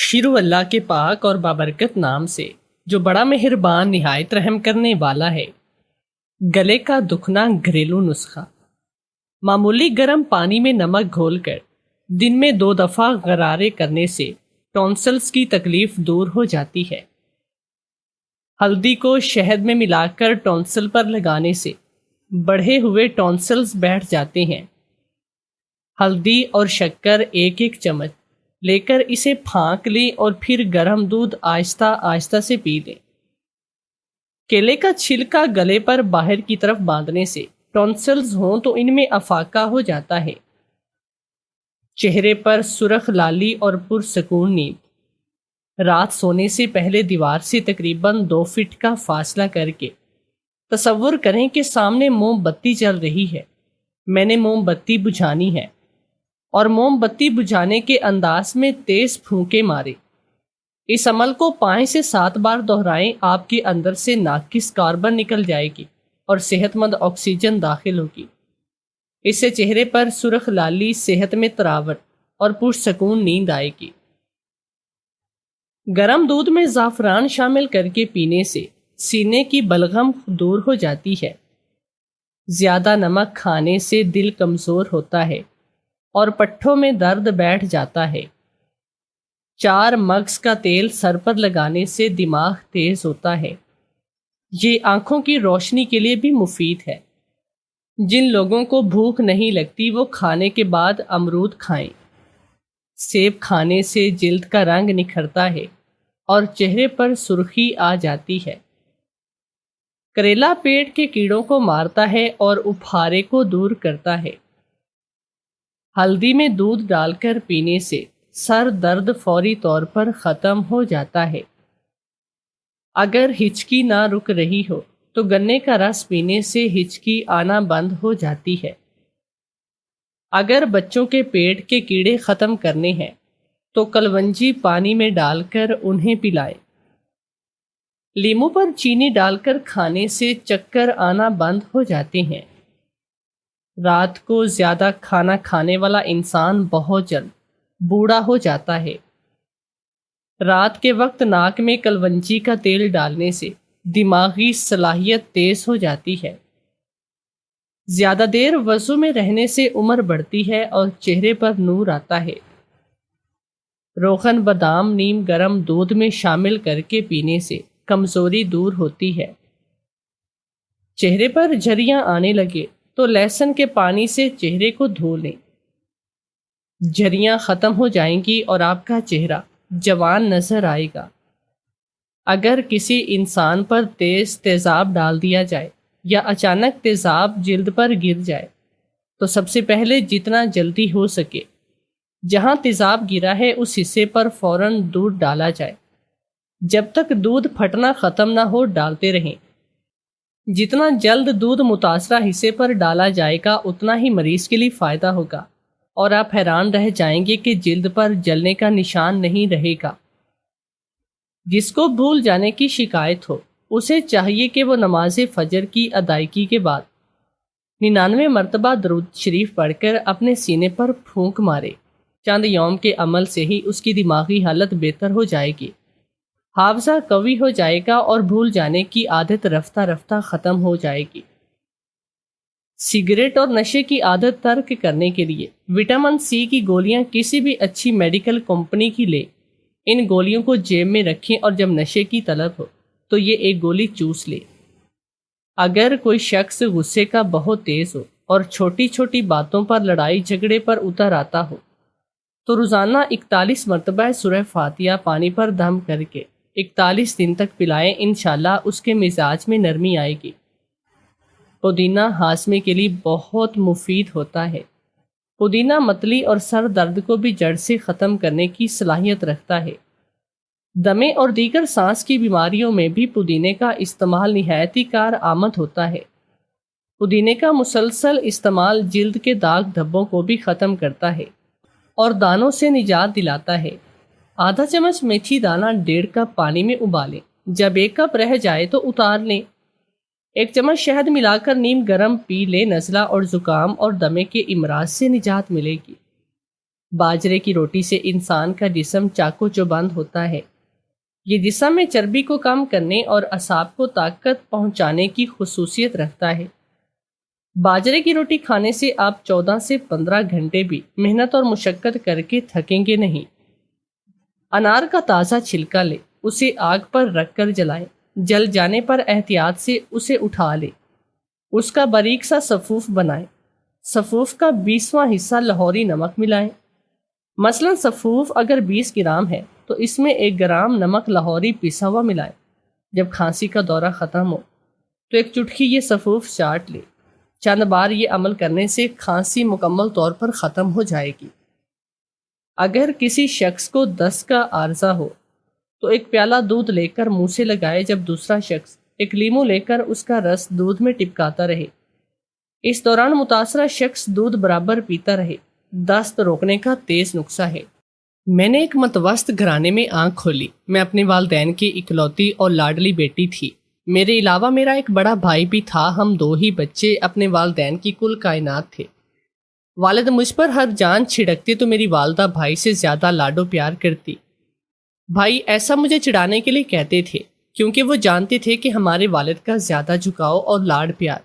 شروع اللہ کے پاک اور بابرکت نام سے جو بڑا مہربان نہایت رحم کرنے والا ہے۔ گلے کا دکھنا گھریلو نسخہ۔ معمولی گرم پانی میں نمک گھول کر دن میں 2 دفعہ غرارے کرنے سے ٹونسلز کی تکلیف دور ہو جاتی ہے۔ ہلدی کو شہد میں ملا کر ٹونسل پر لگانے سے بڑھے ہوئے ٹونسلز بیٹھ جاتے ہیں۔ ہلدی اور شکر 1 چمچ لے کر اسے پھانک لیں اور پھر گرم دودھ آہستہ آہستہ سے پی لیں۔ کیلے کا چھلکا گلے پر باہر کی طرف باندھنے سے ٹونسلز ہوں تو ان میں افاقہ ہو جاتا ہے۔ چہرے پر سرخ لالی اور پرسکون نیند۔ رات سونے سے پہلے دیوار سے تقریباً 2 فٹ کا فاصلہ کر کے تصور کریں کہ سامنے موم بتی جل رہی ہے۔ میں نے موم بتی بجھانی ہے اور موم بتی بجھانے کے انداز میں تیز پھونکے مارے۔ اس عمل کو 5 سے 7 بار دہرائیں۔ آپ کے اندر سے ناقص کاربن نکل جائے گی اور صحت مند آکسیجن داخل ہوگی۔ اس سے چہرے پر سرخ لالی، صحت میں تراوٹ اور پرسکون نیند آئے گی۔ گرم دودھ میں زعفران شامل کر کے پینے سے سینے کی بلغم دور ہو جاتی ہے۔ زیادہ نمک کھانے سے دل کمزور ہوتا ہے اور پٹھوں میں درد بیٹھ جاتا ہے۔ 4 مگز کا تیل سر پر لگانے سے دماغ تیز ہوتا ہے۔ یہ آنکھوں کی روشنی کے لیے بھی مفید ہے۔ جن لوگوں کو بھوک نہیں لگتی وہ کھانے کے بعد امرود کھائیں۔ سیب کھانے سے جلد کا رنگ نکھرتا ہے اور چہرے پر سرخی آ جاتی ہے۔ کریلا پیٹ کے کیڑوں کو مارتا ہے اور اپھارے کو دور کرتا ہے۔ ہلدی میں دودھ ڈال کر پینے سے سر درد فوری طور پر ختم ہو جاتا ہے۔ اگر ہچکی نہ رک رہی ہو تو گنے کا رس پینے سے ہچکی آنا بند ہو جاتی ہے۔ اگر بچوں کے پیٹ کے کیڑے ختم کرنے ہیں تو کلونجی پانی میں ڈال کر انہیں پلائیں۔ لیموں پر چینی ڈال کر کھانے سے چکر آنا بند ہو جاتے ہیں۔ رات کو زیادہ کھانا کھانے والا انسان بہت جلد بوڑھا ہو جاتا ہے۔ رات کے وقت ناک میں کلونجی کا تیل ڈالنے سے دماغی صلاحیت تیز ہو جاتی ہے۔ زیادہ دیر وضو میں رہنے سے عمر بڑھتی ہے اور چہرے پر نور آتا ہے۔ روغن بادام نیم گرم دودھ میں شامل کر کے پینے سے کمزوری دور ہوتی ہے۔ چہرے پر جھریاں آنے لگے تو لہسن کے پانی سے چہرے کو دھو لیں۔ جھریاں ختم ہو جائیں گی اور آپ کا چہرہ جوان نظر آئے گا۔ اگر کسی انسان پر تیز تیزاب ڈال دیا جائے یا اچانک تیزاب جلد پر گر جائے تو سب سے پہلے جتنا جلدی ہو سکے جہاں تیزاب گرا ہے اس حصے پر فوراً دودھ ڈالا جائے۔ جب تک دودھ پھٹنا ختم نہ ہو ڈالتے رہیں۔ جتنا جلد دودھ متاثرہ حصے پر ڈالا جائے گا اتنا ہی مریض کے لیے فائدہ ہوگا اور آپ حیران رہ جائیں گے کہ جلد پر جلنے کا نشان نہیں رہے گا۔ جس کو بھول جانے کی شکایت ہو اسے چاہیے کہ وہ نماز فجر کی ادائیگی کے بعد 99 مرتبہ درود شریف پڑھ کر اپنے سینے پر پھونک مارے۔ چند یوم کے عمل سے ہی اس کی دماغی حالت بہتر ہو جائے گی، حافظہ قوی ہو جائے گا اور بھول جانے کی عادت رفتہ رفتہ ختم ہو جائے گی۔ سگریٹ اور نشے کی عادت ترک کرنے کے لیے وٹامن سی کی گولیاں کسی بھی اچھی میڈیکل کمپنی کی لیں۔ ان گولیوں کو جیب میں رکھیں اور جب نشے کی طلب ہو تو یہ 1 گولی چوس لے۔ اگر کوئی شخص غصے کا بہت تیز ہو اور چھوٹی چھوٹی باتوں پر لڑائی جھگڑے پر اتر آتا ہو تو روزانہ 41 مرتبہ سورہ فاتحہ پانی پر دم کر کے 41 دن تک پلائیں۔ انشاءاللہ اس کے مزاج میں نرمی آئے گی۔ پودینہ ہاضمے کے لیے بہت مفید ہوتا ہے۔ پودینہ متلی اور سر درد کو بھی جڑ سے ختم کرنے کی صلاحیت رکھتا ہے۔ دمے اور دیگر سانس کی بیماریوں میں بھی پودینے کا استعمال نہایت کارآمد ہوتا ہے۔ پودینے کا مسلسل استعمال جلد کے داغ دھبوں کو بھی ختم کرتا ہے اور دانوں سے نجات دلاتا ہے۔ آدھا چمچ میتھی دانہ 1.5 کپ پانی میں ابالیں۔ جب 1 کپ رہ جائے تو اتار لیں۔ 1 چمچ شہد ملا کر نیم گرم پی لیں۔ نزلہ اور زکام اور دمے کے امراض سے نجات ملے گی۔ باجرے کی روٹی سے انسان کا جسم چاقو چوبند ہوتا ہے۔ یہ جسم میں چربی کو کم کرنے اور اعصاب کو طاقت پہنچانے کی خصوصیت رکھتا ہے۔ باجرے کی روٹی کھانے سے آپ 14 سے 15 گھنٹے بھی محنت اور مشقت کر کے تھکیں گے نہیں۔ انار کا تازہ چھلکا لے، اسے آگ پر رکھ کر جلائیں، جل جانے پر احتیاط سے اسے اٹھا لیں، اس کا باریک سا سفوف بنائیں، سفوف کا 20واں حصہ لاہوری نمک ملائیں۔ مثلا سفوف اگر 20 گرام ہے تو اس میں 1 گرام نمک لاہوری پسا ہوا ملائیں۔ جب کھانسی کا دورہ ختم ہو تو ایک چٹکی یہ سفوف چاٹ لے۔ چند بار یہ عمل کرنے سے کھانسی مکمل طور پر ختم ہو جائے گی۔ اگر کسی شخص کو دست کا عارضہ ہو تو ایک پیالہ دودھ لے کر منہ سے لگائے، جب دوسرا شخص ایک لیمو لے کر اس کا رس دودھ میں ٹپکاتا رہے۔ اس دوران متاثرہ شخص دودھ برابر پیتا رہے۔ دست روکنے کا تیز نسخہ ہے۔ میں نے ایک متوسط گھرانے میں آنکھ کھولی۔ میں اپنے والدین کی اکلوتی اور لاڈلی بیٹی تھی۔ میرے علاوہ میرا ایک بڑا بھائی بھی تھا۔ ہم 2 ہی بچے اپنے والدین کی کل کائنات تھے۔ والد مجھ پر ہر جان چھڑکتے تو میری والدہ بھائی سے زیادہ لاڈ و پیار کرتی۔ بھائی ایسا مجھے چڑھانے کے لیے کہتے تھے کیونکہ وہ جانتے تھے کہ ہمارے والد کا زیادہ جھکاؤ اور لاڈ پیار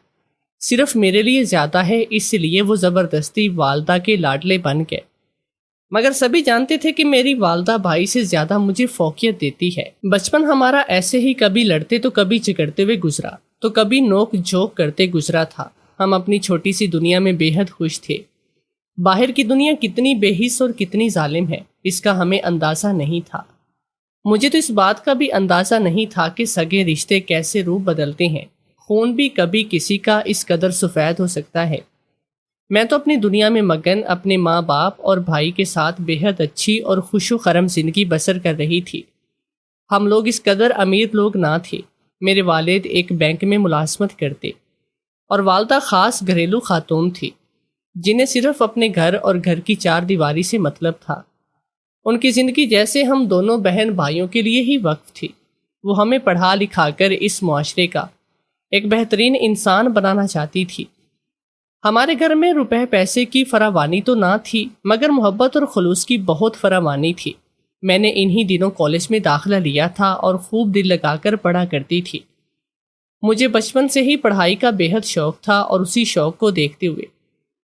صرف میرے لیے زیادہ ہے، اس لیے وہ زبردستی والدہ کے لاڈلے بن گئے۔ مگر سبھی جانتے تھے کہ میری والدہ بھائی سے زیادہ مجھے فوقیت دیتی ہے۔ بچپن ہمارا ایسے ہی کبھی لڑتے تو کبھی چکڑتے ہوئے گزرا، تو کبھی نوک جھوک کرتے گزرا تھا۔ ہم اپنی چھوٹی سی دنیا میں بے حد خوش تھے۔ باہر کی دنیا کتنی بے حس اور کتنی ظالم ہے، اس کا ہمیں اندازہ نہیں تھا۔ مجھے تو اس بات کا بھی اندازہ نہیں تھا کہ سگے رشتے کیسے روپ بدلتے ہیں۔ خون بھی کبھی کسی کا اس قدر سفید ہو سکتا ہے۔ میں تو اپنی دنیا میں مگن اپنے ماں باپ اور بھائی کے ساتھ بے حد اچھی اور خوش و خرم زندگی بسر کر رہی تھی۔ ہم لوگ اس قدر امیر لوگ نہ تھے۔ میرے والد ایک بینک میں ملازمت کرتے اور والدہ خاص گھریلو خاتون تھی جنہیں صرف اپنے گھر اور گھر کی 4 دیواری سے مطلب تھا۔ ان کی زندگی جیسے ہم دونوں بہن بھائیوں کے لیے ہی وقف تھی۔ وہ ہمیں پڑھا لکھا کر اس معاشرے کا ایک بہترین انسان بنانا چاہتی تھی۔ ہمارے گھر میں روپے پیسے کی فراوانی تو نہ تھی، مگر محبت اور خلوص کی بہت فراوانی تھی۔ میں نے انہی دنوں کالج میں داخلہ لیا تھا اور خوب دل لگا کر پڑھا کرتی تھی۔ مجھے بچپن سے ہی پڑھائی کا بے حد شوق تھا اور اسی شوق کو دیکھتے ہوئے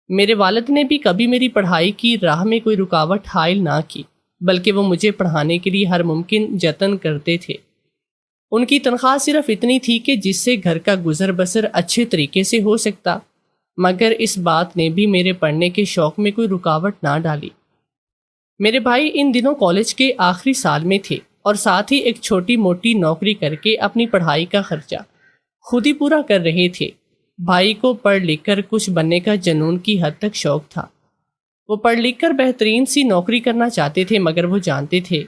میرے والد نے بھی کبھی میری پڑھائی کی راہ میں کوئی رکاوٹ حائل نہ کی، بلکہ وہ مجھے پڑھانے کے لیے ہر ممکن جتن کرتے تھے۔ ان کی تنخواہ صرف اتنی تھی کہ جس سے گھر کا گزر بسر اچھے طریقے سے ہو سکتا، مگر اس بات نے بھی میرے پڑھنے کے شوق میں کوئی رکاوٹ نہ ڈالی۔ میرے بھائی ان دنوں کالج کے آخری سال میں تھے اور ساتھ ہی ایک چھوٹی موٹی نوکری کر کے اپنی پڑھائی کا خرچہ خود ہی پورا کر رہے تھے۔ بھائی کو پڑھ لکھ کر کچھ بننے کا جنون کی حد تک شوق تھا۔ وہ پڑھ لکھ کر بہترین سی نوکری کرنا چاہتے تھے، مگر وہ جانتے تھے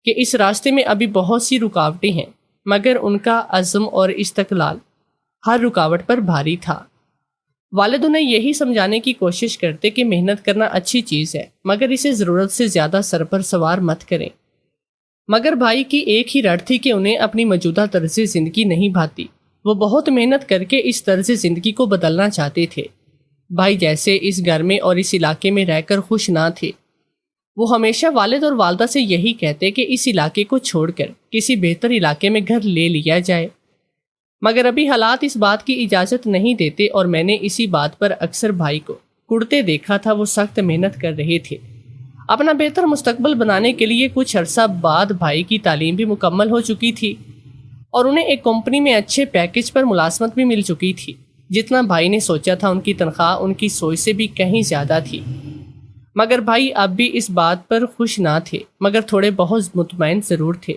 کہ اس راستے میں ابھی بہت سی رکاوٹیں ہیں، مگر ان کا عزم اور استقلال ہر رکاوٹ پر بھاری تھا۔ والد انہیں یہی سمجھانے کی کوشش کرتے کہ محنت کرنا اچھی چیز ہے، مگر اسے ضرورت سے زیادہ سر پر سوار مت کریں۔ مگر بھائی کی ایک ہی رٹ تھی کہ انہیں اپنی موجودہ طرز زندگی نہیں بھاتی۔ وہ بہت محنت کر کے اس طرز زندگی کو بدلنا چاہتے تھے۔ بھائی جیسے اس گھر میں اور اس علاقے میں رہ کر خوش نہ تھے۔ وہ ہمیشہ والد اور والدہ سے یہی کہتے کہ اس علاقے کو چھوڑ کر کسی بہتر علاقے میں گھر لے لیا جائے، مگر ابھی حالات اس بات کی اجازت نہیں دیتے، اور میں نے اسی بات پر اکثر بھائی کو کڑتے دیکھا تھا۔ وہ سخت محنت کر رہے تھے اپنا بہتر مستقبل بنانے کے لیے۔ کچھ عرصہ بعد بھائی کی تعلیم بھی مکمل ہو چکی تھی اور انہیں ایک کمپنی میں اچھے پیکج پر ملازمت بھی مل چکی تھی۔ جتنا بھائی نے سوچا تھا ان کی تنخواہ ان کی سوچ سے بھی کہیں زیادہ تھی، مگر بھائی اب بھی اس بات پر خوش نہ تھے، مگر تھوڑے بہت مطمئن ضرور تھے۔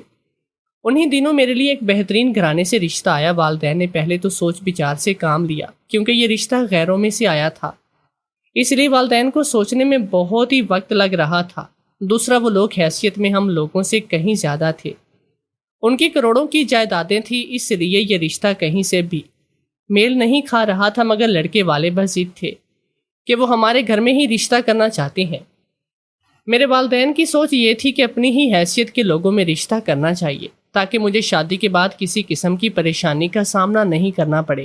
انہی دنوں میرے لیے ایک بہترین گھرانے سے رشتہ آیا۔ والدین نے پہلے تو سوچ بچار سے کام لیا کیونکہ یہ رشتہ غیروں میں سے آیا تھا، اس لیے والدین کو سوچنے میں بہت ہی وقت لگ رہا تھا۔ دوسرا، وہ لوگ حیثیت میں ہم لوگوں سے کہیں زیادہ تھے۔ ان کی کروڑوں کی جائیدادیں تھیں، اس لیے یہ رشتہ کہیں سے بھی میل نہیں کھا رہا تھا، مگر لڑکے والے بس ضد تھے کہ وہ ہمارے گھر میں ہی رشتہ کرنا چاہتے ہیں۔ میرے والدین کی سوچ یہ تھی کہ اپنی ہی حیثیت کے لوگوں میں رشتہ کرنا چاہیے تاکہ مجھے شادی کے بعد کسی قسم کی پریشانی کا سامنا نہیں کرنا پڑے،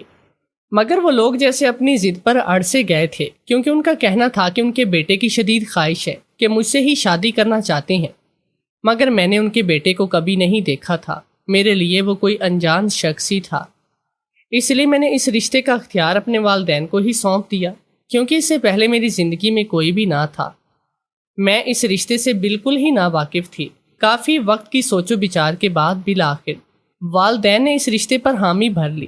مگر وہ لوگ جیسے اپنی ضد پر اڑ سے گئے تھے، کیونکہ ان کا کہنا تھا کہ ان کے بیٹے کی شدید خواہش ہے کہ مجھ سے ہی شادی کرنا چاہتے ہیں، مگر میں نے ان کے بیٹے کو کبھی نہیں دیکھا تھا۔ میرے لیے وہ کوئی انجان شخص ہی تھا، اس لیے میں نے اس رشتے کا اختیار اپنے والدین کو ہی سونپ دیا، کیونکہ اس سے پہلے میری زندگی میں کوئی بھی نہ تھا۔ میں اس رشتے سے بالکل ہی ناواقف تھی۔ کافی وقت کی سوچ و بچار کے بعد بالآخر والدین نے اس رشتے پر حامی بھر لی۔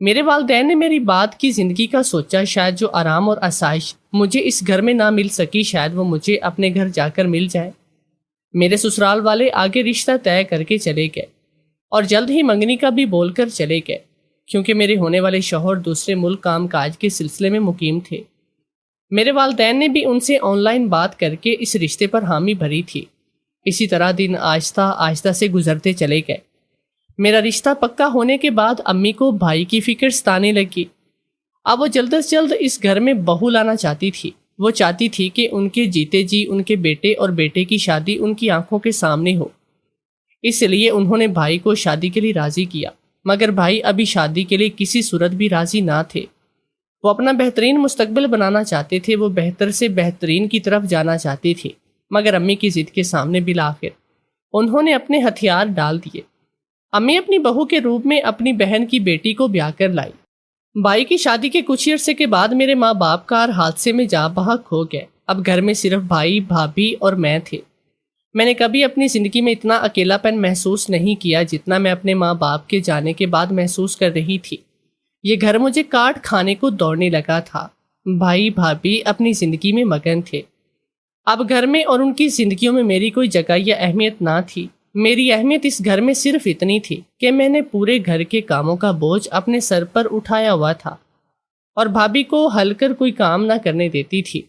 میرے والدین نے میری بعد کی زندگی کا سوچا، شاید جو آرام اور آسائش مجھے اس گھر میں نہ مل سکی، شاید وہ مجھے اپنے گھر جا کر مل جائے۔ میرے سسرال والے آگے رشتہ طے کر کے چلے گئے اور جلد ہی منگنی کا بھی بول کر چلے گئے، کیونکہ میرے ہونے والے شوہر دوسرے ملک کام کاج کے سلسلے میں مقیم تھے۔ میرے والدین نے بھی ان سے آن لائن بات کر کے اس رشتے پر حامی بھری تھی۔ اسی طرح دن آہستہ آہستہ سے گزرتے چلے گئے۔ میرا رشتہ پکا ہونے کے بعد امی کو بھائی کی فکر ستانے لگی۔ اب وہ جلد از جلد اس گھر میں بہو لانا چاہتی تھی۔ وہ چاہتی تھی کہ ان کے جیتے جی ان کے بیٹے اور بیٹے کی شادی ان کی آنکھوں کے سامنے ہو۔ اس لیے انہوں نے بھائی کو شادی کے لیے راضی کیا، مگر بھائی ابھی شادی کے لیے کسی صورت بھی راضی نہ تھے۔ وہ اپنا بہترین مستقبل بنانا چاہتے تھے، وہ بہتر سے بہترین کی طرف جانا چاہتے تھے، مگر امی کی ضد کے سامنے بالآخر انہوں نے اپنے ہتھیار ڈال دیے۔ امی اپنی بہو کے روپ میں اپنی بہن کی بیٹی کو بیاہ کر لائی۔ بھائی کی شادی کے کچھ عرصے کے بعد میرے ماں باپ کار حادثے میں جاں بحق ہو گئے۔ اب گھر میں صرف بھائی، بھابھی اور میں تھے۔ میں نے کبھی اپنی زندگی میں اتنا اکیلا پن محسوس نہیں کیا جتنا میں اپنے ماں باپ کے جانے کے بعد محسوس کر رہی تھی۔ یہ گھر مجھے کاٹ کھانے کو دوڑنے لگا تھا۔ بھائی بھابھی اپنی زندگی میں مگن تھے۔ اب گھر میں اور ان کی زندگیوں میں میری کوئی جگہ یا اہمیت نہ تھی۔ میری اہمیت اس گھر میں صرف اتنی تھی کہ میں نے پورے گھر کے کاموں کا بوجھ اپنے سر پر اٹھایا ہوا تھا اور بھابھی کو ہل کر کوئی کام نہ کرنے دیتی تھی۔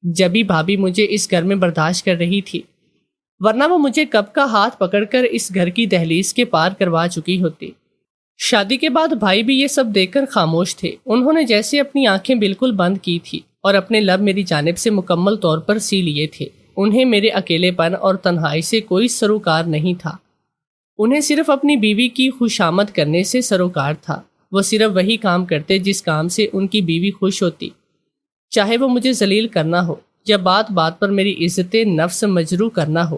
جب بھی بھابھی مجھے اس گھر میں برداشت کر رہی تھی، ورنہ وہ مجھے کب کا ہاتھ پکڑ کر اس گھر کی دہلیز کے پار کروا چکی ہوتی۔ شادی کے بعد بھائی بھی یہ سب دیکھ کر خاموش تھے۔ انہوں نے جیسے اپنی آنکھیں بالکل بند کی تھی اور اپنے لب میری جانب سے مکمل طور پر سی لیے تھے۔ انہیں میرے اکیلے پن اور تنہائی سے کوئی سروکار نہیں تھا۔ انہیں صرف اپنی بیوی کی خوشامد کرنے سے سروکار تھا۔ وہ صرف وہی کام کرتے جس کام سے ان کی بیوی خوش ہوتی، چاہے وہ مجھے ذلیل کرنا ہو یا بات بات پر میری عزت نفس مجروح کرنا ہو۔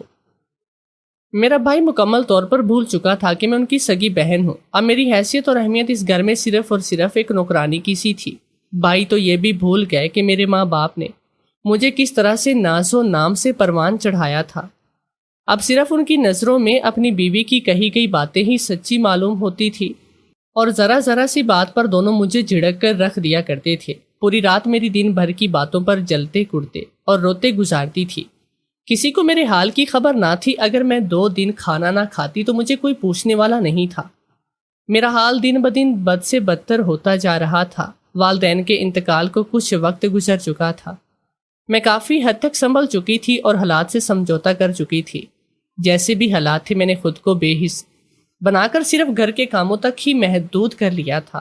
میرا بھائی مکمل طور پر بھول چکا تھا کہ میں ان کی سگی بہن ہوں۔ اب میری حیثیت اور اہمیت اس گھر میں صرف اور صرف ایک نوکرانی کی سی تھی۔ بھائی تو یہ بھی بھول گئے کہ میرے ماں باپ نے مجھے کس طرح سے ناز و نام سے پروان چڑھایا تھا۔ اب صرف ان کی نظروں میں اپنی بیوی کی کہی گئی باتیں ہی سچی معلوم ہوتی تھی، اور ذرا ذرا سی بات پر دونوں مجھے جھڑک کر رکھ دیا کرتے تھے۔ پوری رات میری دن بھر کی باتوں پر جلتے کڑتے اور روتے گزارتی تھی۔ کسی کو میرے حال کی خبر نہ تھی۔ اگر میں 2 دن کھانا نہ کھاتی تو مجھے کوئی پوچھنے والا نہیں تھا۔ میرا حال دن بدن بد سے بدتر ہوتا جا رہا تھا۔ والدین کے انتقال کو کچھ وقت گزر چکا تھا۔ میں کافی حد تک سنبھل چکی تھی اور حالات سے سمجھوتا کر چکی تھی۔ جیسے بھی حالات تھے، میں نے خود کو بے حس بنا کر صرف گھر کے کاموں تک ہی محدود کر لیا تھا۔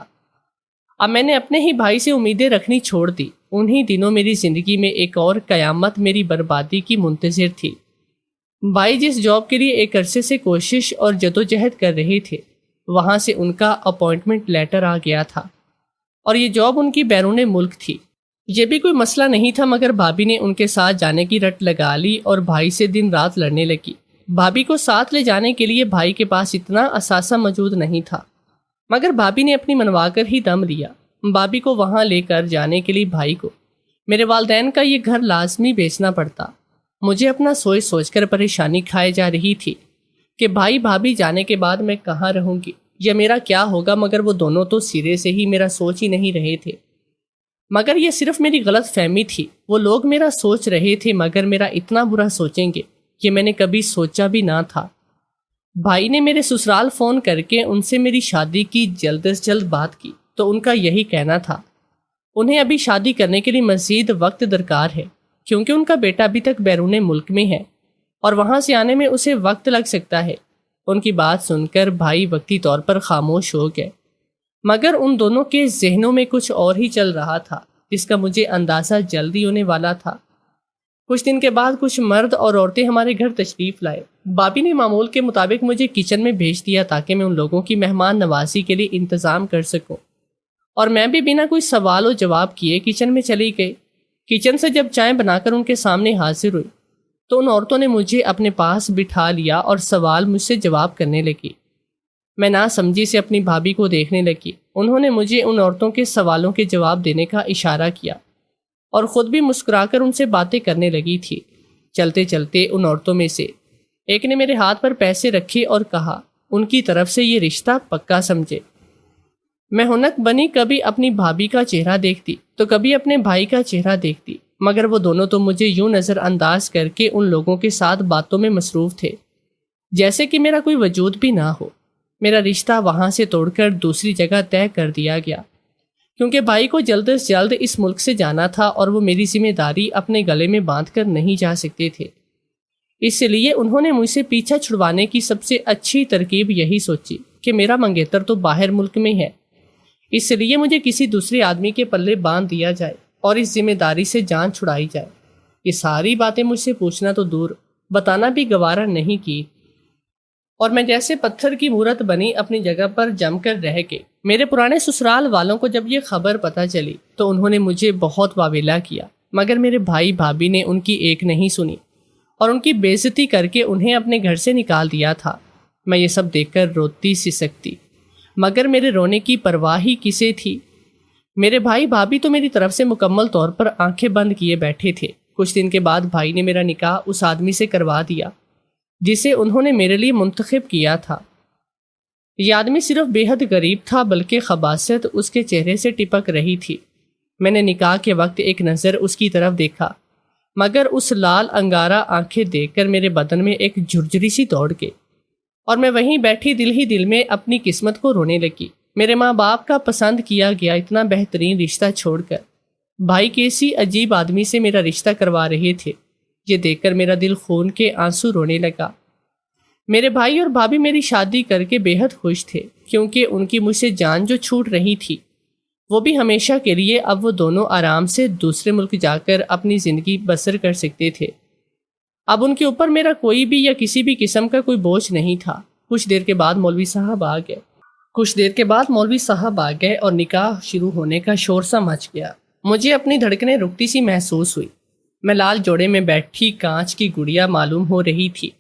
اب میں نے اپنے ہی بھائی سے امیدیں رکھنی چھوڑ دی۔ انہی دنوں میری زندگی میں ایک اور قیامت میری بربادی کی منتظر تھی۔ بھائی جس جاب کے لیے ایک عرصے سے کوشش اور جدوجہد کر رہے تھے، وہاں سے ان کا اپوائنٹمنٹ لیٹر آ گیا تھا اور یہ جاب ان کی بیرون ملک تھی۔ یہ بھی کوئی مسئلہ نہیں تھا، مگر بھابھی نے ان کے ساتھ جانے کی رٹ لگا لی اور بھائی سے دن رات لڑنے لگی۔ بھابھی کو ساتھ لے جانے کے لیے بھائی کے پاس اتنا اثاثہ موجود نہیں تھا، مگر بھابھی نے اپنی منوا کر ہی دم لیا۔ بھابھی کو وہاں لے کر جانے کے لیے بھائی کو میرے والدین کا یہ گھر لازمی بیچنا پڑتا۔ مجھے اپنا سوچ سوچ کر پریشانی کھائے جا رہی تھی کہ بھائی بھابھی جانے کے بعد میں کہاں رہوں گی یا میرا کیا ہوگا، مگر وہ دونوں تو سرے سے ہی میرا سوچ ہی نہیں رہے تھے۔ مگر یہ صرف میری غلط فہمی تھی۔ وہ لوگ میرا سوچ رہے تھے، مگر میرا اتنا برا سوچیں گے یہ میں نے کبھی سوچا بھی نہ تھا۔ بھائی نے میرے سسرال فون کر کے ان سے میری شادی کی جلد از جلد بات کی تو ان کا یہی کہنا تھا انہیں ابھی شادی کرنے کے لیے مزید وقت درکار ہے، کیونکہ ان کا بیٹا ابھی تک بیرون ملک میں ہے اور وہاں سے آنے میں اسے وقت لگ سکتا ہے۔ ان کی بات سن کر بھائی وقتی طور پر خاموش ہو گئے، مگر ان دونوں کے ذہنوں میں کچھ اور ہی چل رہا تھا جس کا مجھے اندازہ جلدی ہونے والا تھا۔ کچھ دن کے بعد کچھ مرد اور عورتیں ہمارے گھر تشریف لائے۔ بھابھی نے معمول کے مطابق مجھے کچن میں بھیج دیا تاکہ میں ان لوگوں کی مہمان نوازی کے لیے انتظام کر سکوں، اور میں بھی بنا کوئی سوال و جواب کیے کچن میں چلی گئی۔ کچن سے جب چائے بنا کر ان کے سامنے حاضر ہوئی تو ان عورتوں نے مجھے اپنے پاس بٹھا لیا اور سوال مجھ سے جواب کرنے لگی۔ میں نہ سمجھی سے اپنی بھابھی کو دیکھنے لگی۔ انہوں نے مجھے ان عورتوں کے سوالوں کے جواب دینے کا اشارہ کیا اور خود بھی مسکرا کر ان سے باتیں کرنے لگی تھی۔ چلتے چلتے ان عورتوں میں سے ایک نے میرے ہاتھ پر پیسے رکھے اور کہا ان کی طرف سے یہ رشتہ پکا سمجھے۔ میں ہنک بنی، کبھی اپنی بھابھی کا چہرہ دیکھتی تو کبھی اپنے بھائی کا چہرہ دیکھتی، مگر وہ دونوں تو مجھے یوں نظر انداز کر کے ان لوگوں کے ساتھ باتوں میں مصروف تھے جیسے کہ میرا کوئی وجود بھی نہ ہو۔ میرا رشتہ وہاں سے توڑ کر دوسری جگہ طے کر دیا گیا، کیونکہ بھائی کو جلد از جلد اس ملک سے جانا تھا اور وہ میری ذمہ داری اپنے گلے میں باندھ کر نہیں جا سکتے تھے۔ اس لیے انہوں نے مجھ سے پیچھا چھڑوانے کی سب سے اچھی ترکیب یہی سوچی کہ میرا منگیتر تو باہر ملک میں ہے، اس لیے مجھے کسی دوسرے آدمی کے پلے باندھ دیا جائے اور اس ذمہ داری سے جان چھڑائی جائے۔ یہ ساری باتیں مجھ سے پوچھنا تو دور، بتانا بھی گوارا نہیں کی، اور میں جیسے پتھر کی مورت بنی اپنی جگہ پر جم کر رہ کے۔ میرے پرانے سسرال والوں کو جب یہ خبر پتہ چلی تو انہوں نے مجھے بہت واویلا کیا، مگر میرے بھائی بھابھی نے ان کی ایک نہیں سنی اور ان کی بے عزتی کر کے انہیں اپنے گھر سے نکال دیا تھا۔ میں یہ سب دیکھ کر روتی سسکتی، مگر میرے رونے کی پرواہ ہی کسے تھی؟ میرے بھائی بھابھی تو میری طرف سے مکمل طور پر آنکھیں بند کیے بیٹھے تھے۔ کچھ دن کے بعد بھائی نے میرا نکاح اس آدمی سے کروا دیا جسے انہوں نے میرے لیے منتخب کیا تھا۔ یہ آدمی صرف بے حد غریب تھا، بلکہ خباثت اس کے چہرے سے ٹپک رہی تھی۔ میں نے نکاح کے وقت ایک نظر اس کی طرف دیکھا، مگر اس لال انگارہ آنکھیں دیکھ کر میرے بدن میں ایک جھرجھری سی دوڑ گئی اور میں وہیں بیٹھی دل ہی دل میں اپنی قسمت کو رونے لگی۔ میرے ماں باپ کا پسند کیا گیا اتنا بہترین رشتہ چھوڑ کر بھائی کیسی عجیب آدمی سے میرا رشتہ کروا رہے تھے۔ یہ دیکھ کر میرا دل خون کے آنسو رونے لگا۔ میرے بھائی اور بھابھی میری شادی کر کے بے حد خوش تھے، کیونکہ ان کی مجھ سے جان جو چھوٹ رہی تھی وہ بھی ہمیشہ کے لیے اب وہ دونوں آرام سے دوسرے ملک جا کر اپنی زندگی بسر کر سکتے تھے۔ اب ان کے اوپر میرا کوئی بھی یا کسی بھی قسم کا کوئی بوجھ نہیں تھا۔ کچھ دیر کے بعد مولوی صاحب آ گئے اور نکاح شروع ہونے کا شور سا مچ گیا۔ مجھے اپنی دھڑکنیں رکتی سی محسوس ہوئی۔ میں لال جوڑے میں بیٹھی کانچ کی گڑیا معلوم ہو رہی تھی،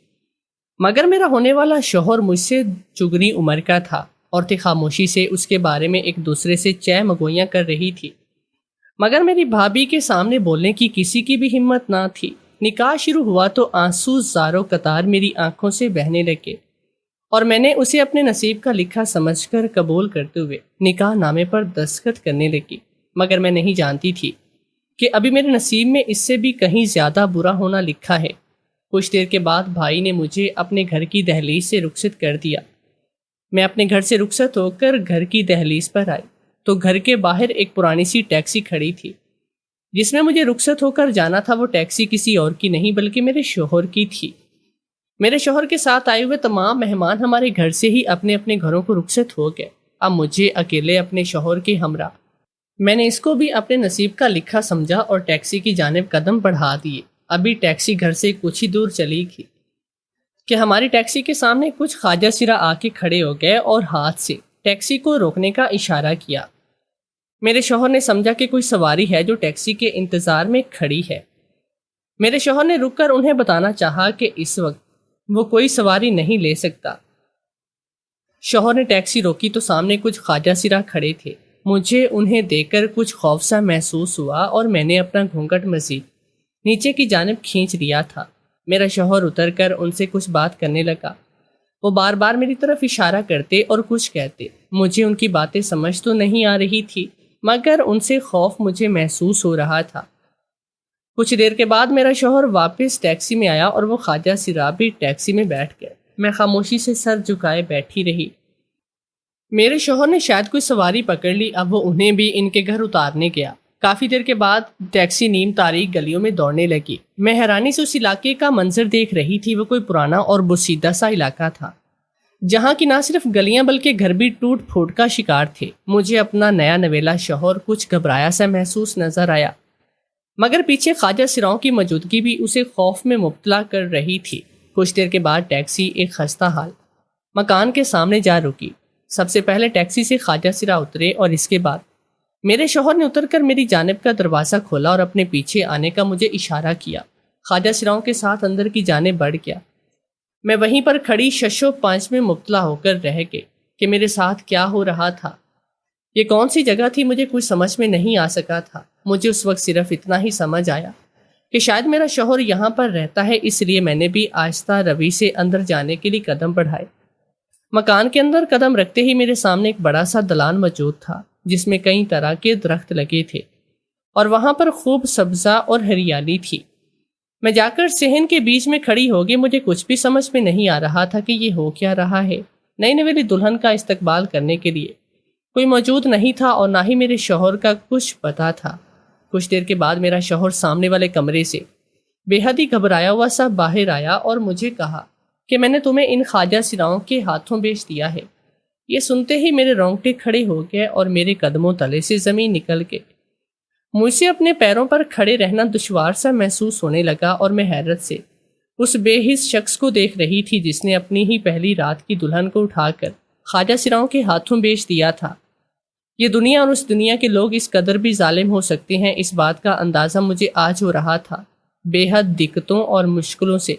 مگر میرا ہونے والا شوہر مجھ سے چگنی عمر کا تھا۔ عورتیں خاموشی سے اس کے بارے میں ایک دوسرے سے چہ مگوئیاں کر رہی تھی، مگر میری بھابھی کے سامنے بولنے کی کسی کی بھی ہمت نہ تھی۔ نکاح شروع ہوا تو آنسو زاروں قطار میری آنکھوں سے بہنے لگے اور میں نے اسے اپنے نصیب کا لکھا سمجھ کر قبول کرتے ہوئے نکاح نامے پر دستخط کرنے لگی، مگر میں نہیں جانتی تھی کہ ابھی میرے نصیب میں اس سے بھی کہیں زیادہ برا ہونا لکھا ہے۔ کچھ دیر کے بعد بھائی نے مجھے اپنے گھر کی دہلیز سے رخصت کر دیا۔ میں اپنے گھر سے رخصت ہو کر گھر کی دہلیز پر آئی تو گھر کے باہر ایک پرانی سی ٹیکسی کھڑی تھی۔ جس میں مجھے رخصت ہو کر جانا تھا وہ ٹیکسی کسی اور کی نہیں بلکہ میرے شوہر کی تھی۔ میرے شوہر کے ساتھ آئے ہوئے تمام مہمان ہمارے گھر سے ہی اپنے اپنے گھروں کو رخصت ہو گئے۔ اب مجھے اکیلے اپنے شوہر کے ہمراہ۔ میں نے اس کو بھی اپنے نصیب کا لکھا سمجھا اور ٹیکسی کی جانب قدم بڑھا دیے۔ ابھی ٹیکسی گھر سے کچھ ہی دور چلی گئی کہ ہماری ٹیکسی کے سامنے کچھ خواجہ سرا آ کے کھڑے ہو گئے اور ہاتھ سے ٹیکسی کو روکنے کا اشارہ کیا۔ میرے شوہر نے سمجھا کہ کوئی سواری ہے جو ٹیکسی کے انتظار میں کھڑی ہے۔ میرے شوہر نے رک کر انہیں بتانا چاہا کہ اس وقت وہ کوئی سواری نہیں لے سکتا۔ شوہر نے ٹیکسی روکی تو سامنے کچھ خواجہ سرا کھڑے تھے۔ مجھے انہیں دیکھ کر کچھ خوف سا محسوس ہوا اور میں نے اپنا گھونگھٹ مزید نیچے کی جانب کھینچ لیا تھا۔ میرا شوہر اتر کر ان سے کچھ بات کرنے لگا۔ وہ بار بار میری طرف اشارہ کرتے اور کچھ کہتے۔ مجھے ان کی باتیں سمجھ تو نہیں آ رہی تھی، مگر ان سے خوف مجھے محسوس ہو رہا تھا۔ کچھ دیر کے بعد میرا شوہر واپس ٹیکسی میں آیا اور وہ خواجہ سرا بھی ٹیکسی میں بیٹھ گئے۔ میں خاموشی سے سر جھکائے بیٹھی رہی۔ میرے شوہر نے شاید کوئی سواری پکڑ لی، اب وہ انہیں بھی ان کے گھر اتارنے گیا۔ کافی دیر کے بعد ٹیکسی نیم تاریک گلیوں میں دوڑنے لگی۔ میں حیرانی سے اس علاقے کا منظر دیکھ رہی تھی۔ وہ کوئی پرانا اور بوسیدہ سا علاقہ تھا، جہاں کی نہ صرف گلیاں بلکہ گھر بھی ٹوٹ پھوٹ کا شکار تھے۔ مجھے اپنا نیا نویلا شوہر کچھ گھبرایا سا محسوس نظر آیا، مگر پیچھے خواجہ سراؤں کی موجودگی بھی اسے خوف میں مبتلا کر رہی تھی۔ کچھ دیر کے بعد ٹیکسی ایک خستہ حال مکان کے سامنے جا رکی۔ سب سے پہلے ٹیکسی سے خواجہ سرا اترے اور اس کے بعد میرے شوہر نے اتر کر میری جانب کا دروازہ کھولا اور اپنے پیچھے آنے کا مجھے اشارہ کیا۔ خواجہ سراؤں کے ساتھ اندر کی جانب بڑھ گیا۔ میں وہیں پر کھڑی ششو پانچ میں مبتلا ہو کر رہ گئی کہ میرے ساتھ کیا ہو رہا تھا، یہ کون سی جگہ تھی، مجھے کچھ سمجھ میں نہیں آ سکا تھا۔ مجھے اس وقت صرف اتنا ہی سمجھ آیا کہ شاید میرا شوہر یہاں پر رہتا ہے، اس لیے میں نے بھی آہستہ روی سے اندر جانے کے لیے قدم بڑھائے۔ مکان کے اندر قدم رکھتے ہی میرے سامنے ایک بڑا سا دلان موجود تھا جس میں کئی طرح کے درخت لگے تھے اور وہاں پر خوب سبزہ اور ہریالی تھی۔ میں جا کر صحن کے بیچ میں کھڑی ہو گئی۔ مجھے کچھ بھی سمجھ میں نہیں آ رہا تھا کہ یہ ہو کیا رہا ہے۔ نئی نویلی دلہن کا استقبال کرنے کے لیے کوئی موجود نہیں تھا اور نہ ہی میرے شوہر کا کچھ پتا تھا۔ کچھ دیر کے بعد میرا شوہر سامنے والے کمرے سے بے حد ہی گھبرایا ہوا سا باہر آیا اور مجھے کہا کہ میں نے تمہیں ان خواجہ سراؤں کے ہاتھوں بیچ دیا ہے۔ یہ سنتے ہی میرے رونگٹے کھڑے ہو گئے اور میرے قدموں تلے سے زمین نکل گئی۔ مجھ سے اپنے پیروں پر کھڑے رہنا دشوار سا محسوس ہونے لگا اور میں حیرت سے اس بے حس شخص کو دیکھ رہی تھی جس نے اپنی ہی پہلی رات کی دلہن کو اٹھا کر خواجہ سراؤں کے ہاتھوں بیچ دیا تھا۔ یہ دنیا اور اس دنیا کے لوگ اس قدر بھی ظالم ہو سکتے ہیں، اس بات کا اندازہ مجھے آج ہو رہا تھا۔ بے حد دقتوں اور مشکلوں سے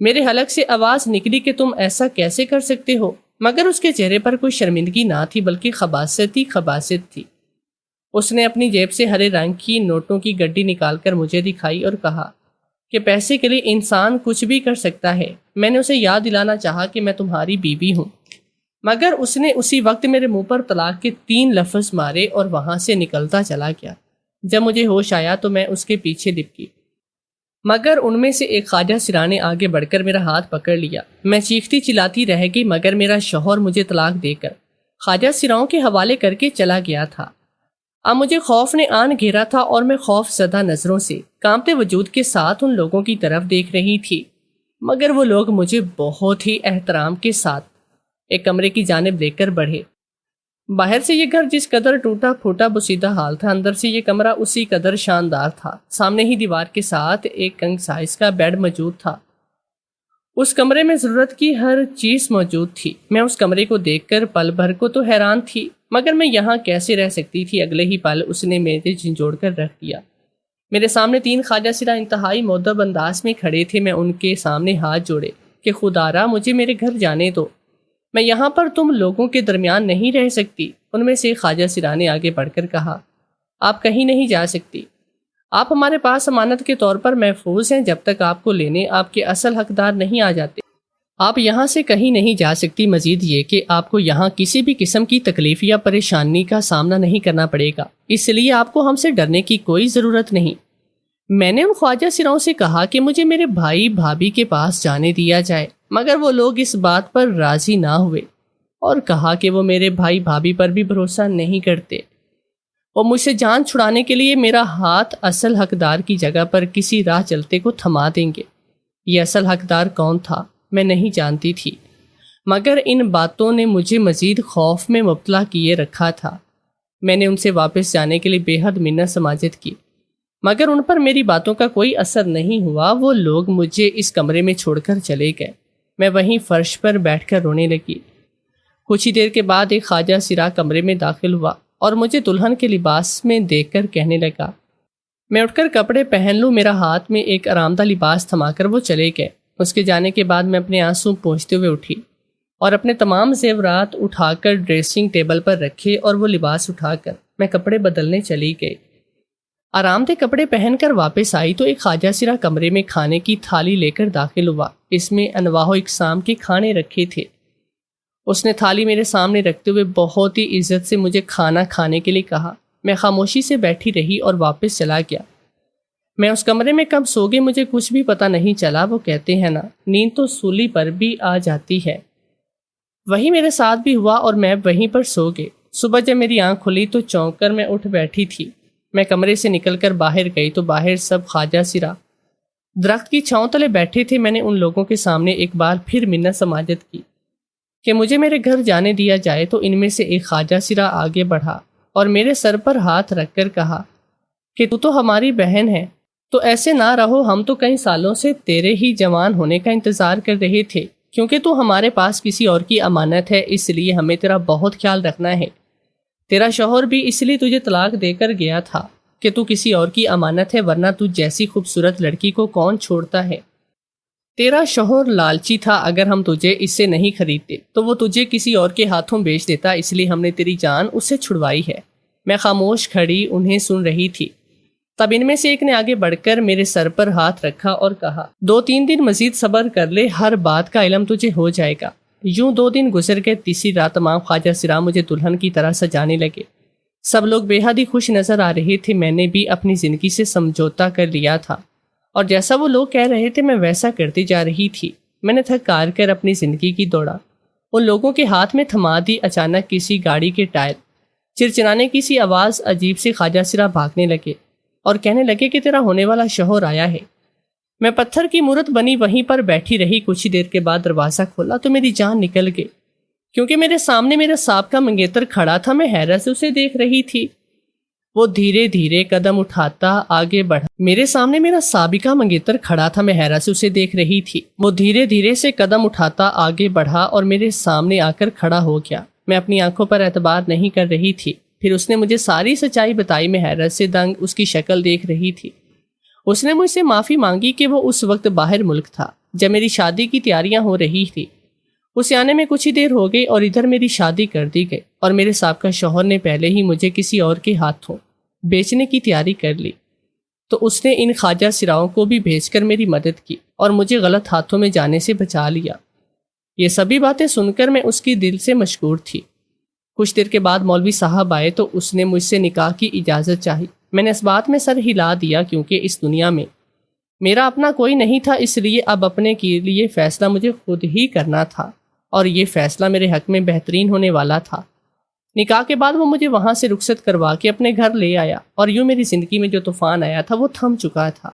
میرے حلق سے آواز نکلی کہ تم ایسا کیسے کر سکتے ہو، مگر اس کے چہرے پر کوئی شرمندگی نہ تھی بلکہ خباثت ہی خباثت تھی۔ اس نے اپنی جیب سے ہرے رنگ کی نوٹوں کی گڈی نکال کر مجھے دکھائی اور کہا کہ پیسے کے لیے انسان کچھ بھی کر سکتا ہے۔ میں نے اسے یاد دلانا چاہا کہ میں تمہاری بیوی ہوں، مگر اس نے اسی وقت میرے منہ پر طلاق کے 3 لفظ مارے اور وہاں سے نکلتا چلا گیا۔ جب مجھے ہوش آیا تو میں اس کے پیچھے لپکی، مگر ان میں سے ایک خواجہ سرا نے آگے بڑھ کر میرا ہاتھ پکڑ لیا۔ میں چیختی چلاتی رہ گئی مگر میرا شوہر مجھے طلاق دے کر خواجہ سراؤں کے حوالے کر کے چلا گیا تھا۔ اب مجھے خوف نے آن گھیرا تھا اور میں خوف زدہ نظروں سے کانپتے وجود کے ساتھ ان لوگوں کی طرف دیکھ رہی تھی، مگر وہ لوگ مجھے بہت ہی احترام کے ساتھ ایک کمرے کی جانب لے کر بڑھے۔ باہر سے یہ گھر جس قدر ٹوٹا پھوٹا بسیدہ حال تھا، اندر سے یہ کمرہ اسی قدر شاندار تھا۔ سامنے ہی دیوار کے ساتھ ایک کنگ سائز کا بیڈ موجود تھا۔ اس کمرے میں ضرورت کی ہر چیز موجود تھی۔ میں اس کمرے کو دیکھ کر پل بھر کو تو حیران تھی، مگر میں یہاں کیسے رہ سکتی تھی۔ اگلے ہی پل اس نے میرے جھنجھوڑ کر رکھ دیا۔ میرے سامنے 3 خواجہ سرا انتہائی مؤدب انداز میں کھڑے تھے۔ میں ان کے سامنے ہاتھ جوڑے کہ خدارا مجھے میرے گھر جانے دو، میں یہاں پر تم لوگوں کے درمیان نہیں رہ سکتی۔ ان میں سے خواجہ سرا نے آگے بڑھ کر کہا، آپ کہیں نہیں جا سکتی، آپ ہمارے پاس امانت کے طور پر محفوظ ہیں، جب تک آپ کو لینے آپ کے اصل حقدار نہیں آ جاتے آپ یہاں سے کہیں نہیں جا سکتی۔ مزید یہ کہ آپ کو یہاں کسی بھی قسم کی تکلیف یا پریشانی کا سامنا نہیں کرنا پڑے گا، اس لیے آپ کو ہم سے ڈرنے کی کوئی ضرورت نہیں۔ میں نے ان خواجہ سراؤں سے کہا کہ مجھے میرے بھائی بھابھی کے پاس جانے دیا جائے، مگر وہ لوگ اس بات پر راضی نہ ہوئے اور کہا کہ وہ میرے بھائی بھابھی پر بھی بھروسہ نہیں کرتے۔ وہ مجھ سے جان چھڑانے کے لیے میرا ہاتھ اصل حقدار کی جگہ پر کسی راہ چلتے کو تھما دیں گے۔ یہ اصل حقدار کون تھا میں نہیں جانتی تھی، مگر ان باتوں نے مجھے مزید خوف میں مبتلا کیے رکھا تھا۔ میں نے ان سے واپس جانے کے لیے بے حد منت سماجت کی، مگر ان پر میری باتوں کا کوئی اثر نہیں ہوا۔ وہ لوگ مجھے اس کمرے میں چھوڑ کر چلے گئے۔ میں وہیں فرش پر بیٹھ کر رونے لگی۔ کچھ ہی دیر کے بعد ایک خواجہ سرا کمرے میں داخل ہوا اور مجھے دلہن کے لباس میں دیکھ کر کہنے لگا، میں اٹھ کر کپڑے پہن لوں۔ میرا ہاتھ میں ایک آرام دہ لباس تھما کر وہ چلے گئے۔ اس کے جانے کے بعد میں اپنے آنسو پونچھتے ہوئے اٹھی اور اپنے تمام زیورات اٹھا کر ڈریسنگ ٹیبل پر رکھے اور وہ لباس اٹھا کر میں کپڑے بدلنے چلی گئی۔ آرام دہ کپڑے پہن کر واپس آئی تو ایک خواجہ سرا کمرے میں کھانے کی تھالی لے کر داخل ہوا۔ اس میں انواع و اقسام کے کھانے رکھے تھے۔ اس نے تھالی میرے سامنے رکھتے ہوئے بہت ہی عزت سے مجھے کھانا کھانے کے لیے کہا۔ میں خاموشی سے بیٹھی رہی اور واپس چلا گیا۔ میں اس کمرے میں کب سو گئی مجھے کچھ بھی پتہ نہیں چلا۔ وہ کہتے ہیں نا، نیند تو سولی پر بھی آ جاتی ہے، وہی میرے ساتھ بھی ہوا اور میں وہیں پر سو گئی۔ صبح جب میری آنکھ کھلی تو چونک کر میں اٹھ بیٹھی تھی۔ میں کمرے سے نکل کر باہر گئی تو باہر سب خواجہ سرا درخت کی چھاؤں تلے بیٹھے تھے۔ میں نے ان لوگوں کے سامنے ایک بار پھر منت سماجت کی کہ مجھے میرے گھر جانے دیا جائے، تو ان میں سے ایک خواجہ سرا آگے بڑھا اور میرے سر پر ہاتھ رکھ کر کہا کہ تو ہماری بہن ہے، تو ایسے نہ رہو، ہم تو کئی سالوں سے تیرے ہی جوان ہونے کا انتظار کر رہے تھے، کیونکہ تو ہمارے پاس کسی اور کی امانت ہے، اس لیے ہمیں تیرا بہت خیال رکھنا ہے۔ تیرا شوہر بھی اس لیے تجھے طلاق دے کر گیا تھا کہ تو کسی اور کی امانت ہے، ورنہ تو جیسی خوبصورت لڑکی کو کون چھوڑتا ہے؟ تیرا شوہر لالچی تھا، اگر ہم تجھے اس سے نہیں خریدتے تو وہ تجھے کسی اور کے ہاتھوں بیچ دیتا، اس لیے ہم نے تیری جان اس سے چھڑوائی ہے۔ میں خاموش کھڑی انہیں سن رہی تھی، تب ان میں سے ایک نے آگے بڑھ کر میرے سر پر ہاتھ رکھا اور کہا، 2-3 دن مزید صبر کر لے، ہر بات کا علم تجھے ہو جائے گا۔ یوں 2 دن گزر گئے، تیسری رات تمام خواجہ سرا مجھے دلہن کی طرح سجانے لگے۔ سب لوگ بے حد ہی خوش نظر آ رہے تھے، میں نے بھی اپنی زندگی سے سمجھوتا کر لیا تھا، اور جیسا وہ لوگ کہہ رہے تھے میں ویسا کرتی جا رہی تھی۔ میں نے تھک ہار کر اپنی زندگی کی دوڑا ان لوگوں کے ہاتھ میں تھما دی۔ اچانک کسی گاڑی کے ٹائر چرچرانے کی سی آواز عجیب سے خواجہ سرا بھاگنے لگے اور کہنے لگے کہ تیرا ہونے والا شوہر آیا ہے۔ میں پتھر کی مورت بنی وہیں پر بیٹھی رہی۔ کچھ ہی دیر کے بعد دروازہ کھولا تو میری جان نکل گئی، کیونکہ میرے سامنے میرا سابقہ منگیتر کھڑا تھا۔ میں حیرت سے اسے دیکھ رہی تھی۔ وہ دھیرے دھیرے قدم اٹھاتا آگے بڑھا۔ میرے سامنے میرا سابقہ منگیتر کھڑا تھا، میں حیرت سے اسے دیکھ رہی تھی۔ وہ دھیرے دھیرے سے قدم اٹھاتا آگے بڑھا اور میرے سامنے آ کر کھڑا ہو گیا۔ میں اپنی آنکھوں پر اعتبار نہیں کر رہی تھی۔ پھر اس نے مجھے ساری سچائی بتائی۔ میں حیرت سے دنگ اس کی شکل دیکھ رہی تھی۔ اس نے مجھ سے معافی مانگی کہ وہ اس وقت باہر ملک تھا جب میری شادی کی تیاریاں ہو رہی تھی۔ اسے آنے میں کچھ ہی دیر ہو گئی اور ادھر میری شادی کر دی گئی، اور میرے سابقہ شوہر نے پہلے ہی مجھے کسی اور کے ہاتھوں بیچنے کی تیاری کر لی۔ تو اس نے ان خواجہ سراؤں کو بھی بھیج کر میری مدد کی اور مجھے غلط ہاتھوں میں جانے سے بچا لیا۔ یہ سبھی باتیں سن کر میں اس کی دل سے مشکور تھی۔ کچھ دیر کے بعد مولوی صاحب آئے تو اس نے مجھ سے نکاح کی اجازت چاہی۔ میں نے اس بات میں سر ہلا دیا، کیونکہ اس دنیا میں میرا اپنا کوئی نہیں تھا، اس لیے اب اپنے کے لیے فیصلہ مجھے خود ہی کرنا تھا، اور یہ فیصلہ میرے حق میں بہترین ہونے والا تھا۔ نکاح کے بعد وہ مجھے وہاں سے رخصت کروا کے اپنے گھر لے آیا، اور یوں میری زندگی میں جو طوفان آیا تھا وہ تھم چکا تھا۔